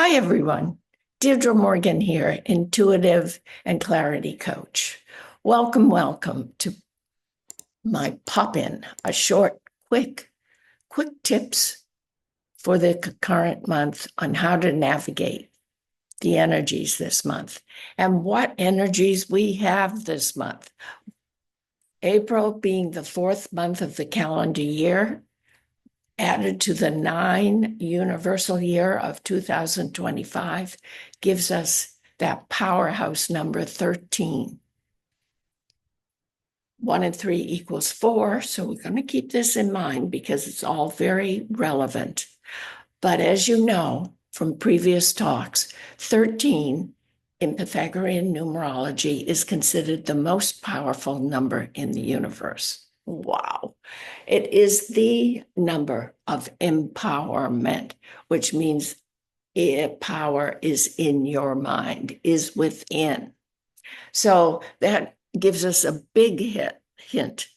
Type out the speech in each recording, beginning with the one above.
Hi, everyone. Deirdre Morgan here, intuitive and clarity coach. Welcome to my pop-in, a short, quick tips for the current month on how to navigate the energies this month and what energies we have this month. April being the fourth month of the calendar year, added to the 9 universal year of 2025, gives us that powerhouse number 13. 1 and 3 equals 4, so we're going to keep this in mind because it's all very relevant. But as you know from previous talks, 13 in Pythagorean numerology is considered the most powerful number in the universe. Wow. It is the number of empowerment, which means power is in your mind, is within. So that gives us a big hint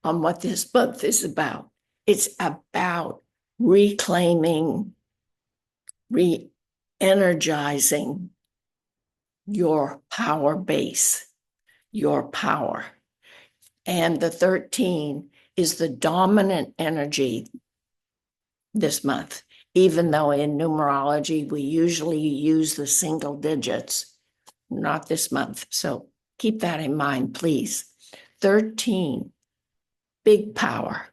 on what this month is about. It's about reclaiming, re-energizing your power base, your power. And the 13 is the dominant energy this month, even though in numerology we usually use the single digits, not this month. So keep that in mind, please. 13, big power.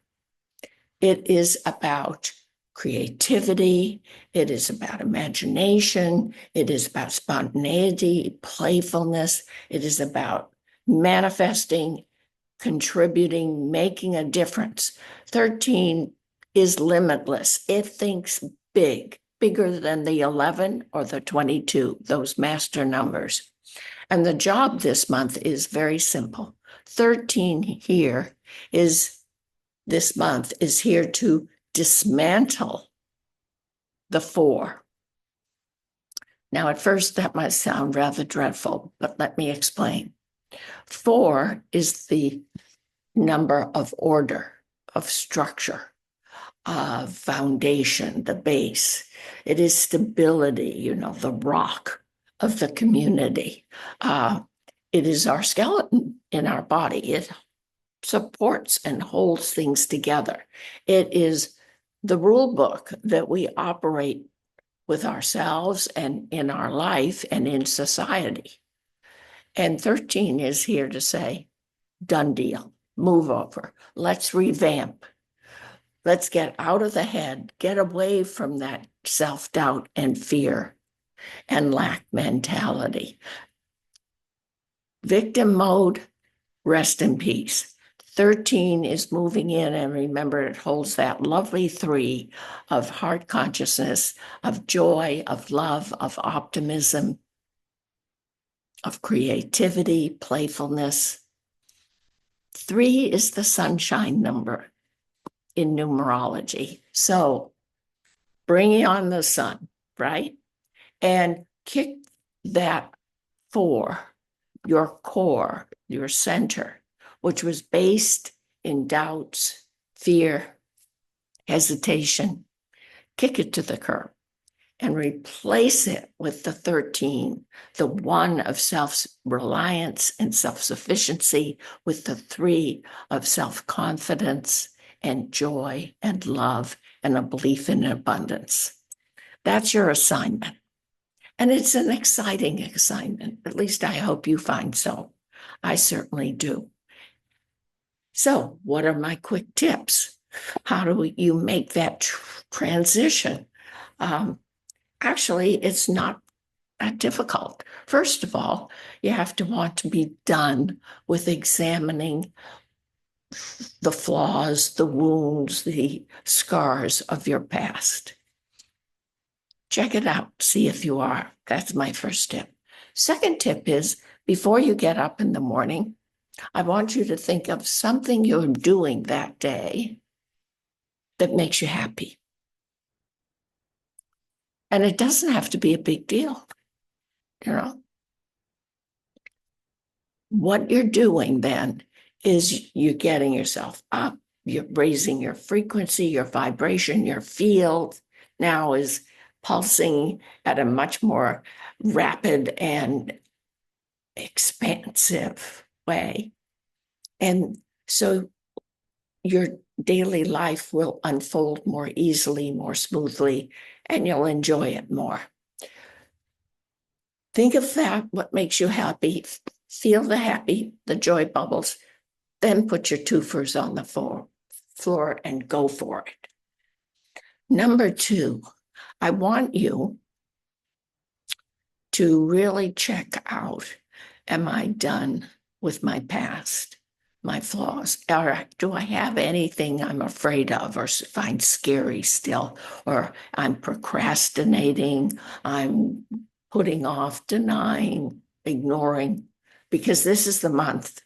It is about creativity. It is about imagination. It is about spontaneity, playfulness. It is about manifesting, contributing, making a difference. 13 is limitless. It thinks big, bigger than the 11 or the 22, those master numbers. And the job this month is very simple. 13 here this month is here to dismantle the 4. Now, at first, that might sound rather dreadful, but let me explain. 4 is the number of order, of structure, of foundation, the base. It is stability, the rock of the community. It is our skeleton in our body. It supports and holds things together. It is the rule book that we operate with ourselves and in our life and in society. And 13 is here to say, done deal, move over, let's revamp. Let's get out of the head, get away from that self-doubt and fear and lack mentality. Victim mode, rest in peace. 13 is moving in, and remember, it holds that lovely 3 of heart consciousness, of joy, of love, of optimism, of creativity, playfulness. 3 is the sunshine number in numerology. So bring on the sun, right? And kick that 4, your core, your center, which was based in doubts, fear, hesitation. Kick it to the curb and replace it with the 13, the 1 of self-reliance and self-sufficiency, with the 3 of self-confidence and joy and love and a belief in abundance. That's your assignment. And it's an exciting assignment. At least I hope you find so. I certainly do. So what are my quick tips? How do you make that transition? Actually, it's not that difficult. First of all, you have to want to be done with examining the flaws, the wounds, the scars of your past. Check it out. See if you are. That's my first tip. Second tip is, before you get up in the morning, I want you to think of something you're doing that day that makes you happy. And it doesn't have to be a big deal. What you're doing then is you're getting yourself up, you're raising your frequency, your vibration, your field now is pulsing at a much more rapid and expansive way. And so your daily life will unfold more easily, more smoothly, and you'll enjoy it more. Think of that, what makes you happy. Feel the joy bubbles. Then put your twofers on the floor and go for it. Number 2, I want you to really check out, am I done with my past, my flaws? Or do I have anything I'm afraid of or find scary still? Or I'm procrastinating, I'm putting off, denying, ignoring, because this is the month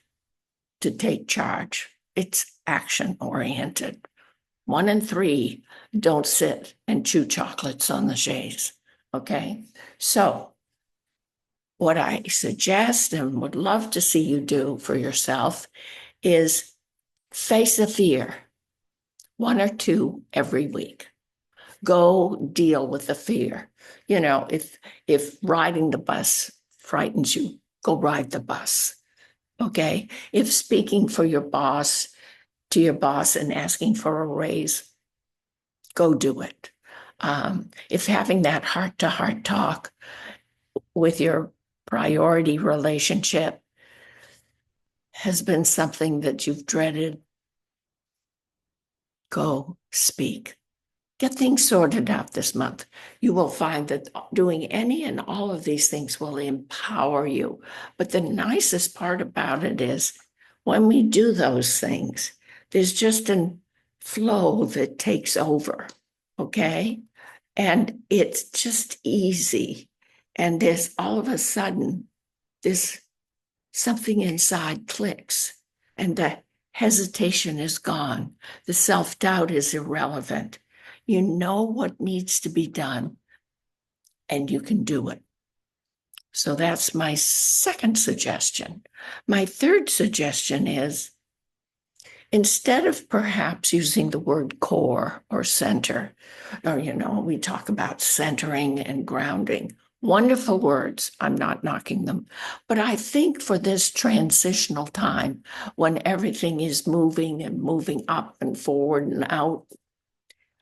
to take charge. It's action oriented. 1 in 3 don't sit and chew chocolates on the chaise. Okay. So what I suggest and would love to see you do for yourself is face a fear, 1 or 2 every week. Go deal with the fear. You know, if riding the bus frightens you, go ride the bus. Okay. If speaking to your boss and asking for a raise, go do it. If having that heart-to-heart talk with your priority relationship has been something that you've dreaded, go speak. Get things sorted out this month. You will find that doing any and all of these things will empower you. But the nicest part about it is when we do those things, there's just a flow that takes over, okay? And it's just easy. And there's all of a sudden, this something inside clicks and the hesitation is gone. The self-doubt is irrelevant. You know what needs to be done and you can do it. So that's my second suggestion. My third suggestion is instead of perhaps using the word core or center, or, we talk about centering and grounding. Wonderful words. I'm not knocking them. But I think for this transitional time when everything is moving and moving up and forward and out,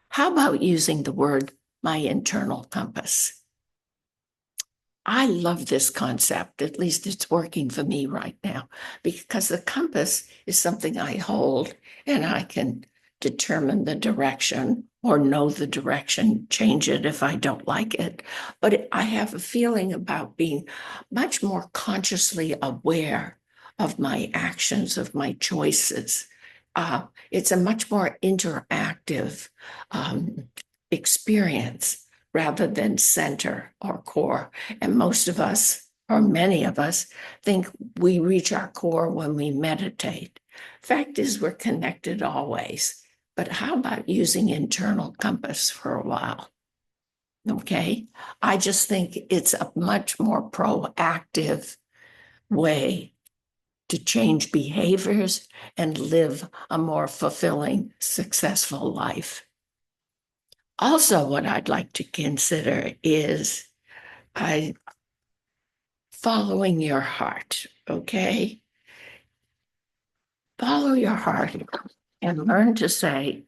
how about using the word my internal compass? I love this concept. At least it's working for me right now, because the compass is something I hold and I can determine the direction or know the direction, change it if I don't like it. But I have a feeling about being much more consciously aware of my actions, of my choices. It's a much more interactive experience rather than center or core. And most of us, or many of us, think we reach our core when we meditate. Fact is, we're connected always. But how about using internal compass for a while? Okay. I just think it's a much more proactive way to change behaviors and live a more fulfilling, successful life. Also, what I'd like to consider is following your heart, okay? Follow your heart and learn to say,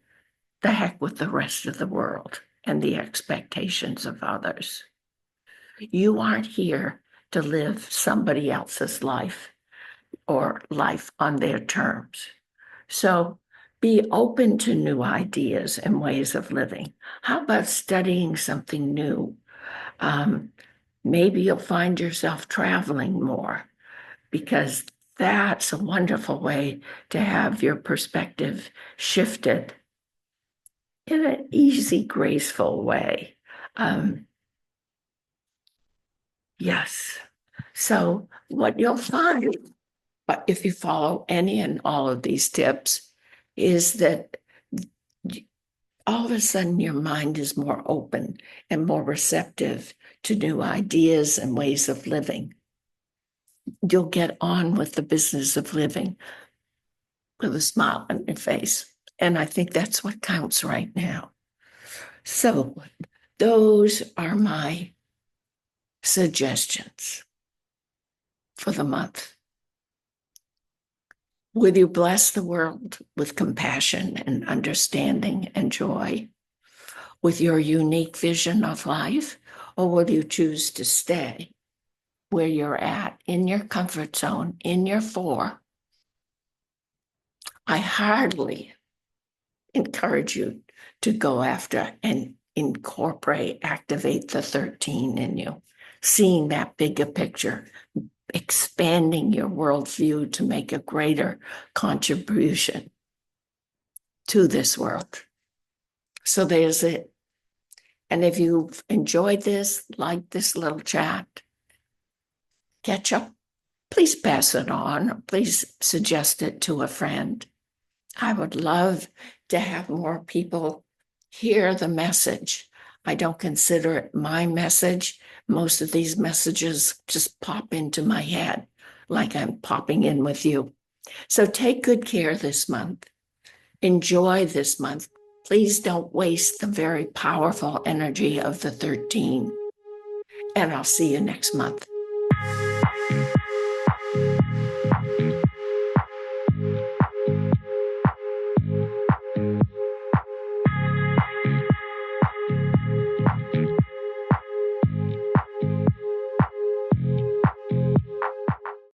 the heck with the rest of the world and the expectations of others. You aren't here to live somebody else's life or life on their terms. So be open to new ideas and ways of living. How about studying something new? Maybe you'll find yourself traveling more, because that's a wonderful way to have your perspective shifted in an easy, graceful way. Yes. So what you'll find, but if you follow any and all of these tips, is that all of a sudden your mind is more open and more receptive to new ideas and ways of living. You'll get on with the business of living with a smile on your face. And I think that's what counts right now. So Those are my suggestions for the month. Will you bless the world with compassion and understanding and joy with your unique vision of life? Or will you choose to stay where you're at, in your comfort zone, in your 4? I heartily encourage you to go after and incorporate, activate the 13 in you, seeing that bigger picture, expanding your worldview to make a greater contribution to this world. So there's it. And if you've enjoyed this, like this little chat, catch up, please pass it on. Please suggest it to a friend. I would love to have more people hear the message. I don't consider it my message. Most of these messages just pop into my head like I'm popping in with you. So take good care this month. Enjoy this month. Please don't waste the very powerful energy of the 13. And I'll see you next month.